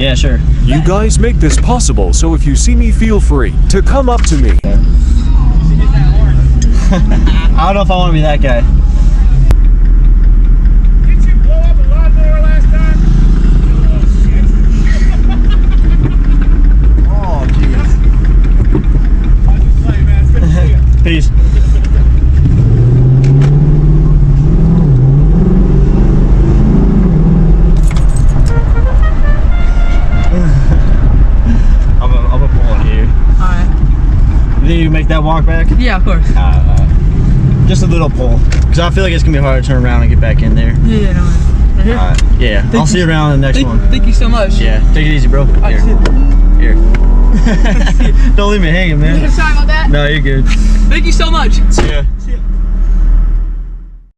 Yeah, sure. You guys make this possible, so if you see me, feel free to come up to me. I don't know if I want to be that guy. Did you blow up a lawnmower last time? Oh, jeez. I'll just play, man. It's good to see you. Peace. I'm a pull on you. Alright. You think you can make that walk back? Yeah, of course. Just a little pull, because I feel like it's gonna be hard to turn around and get back in there. Yeah, no. Right here? Alright, yeah. I'll see you around in the next one. Thank you so much. Yeah, take it easy, bro. Alright, see Here. you. Here. Don't leave me hanging, man. Sorry about that. No, you're good. Thank you so much. See ya.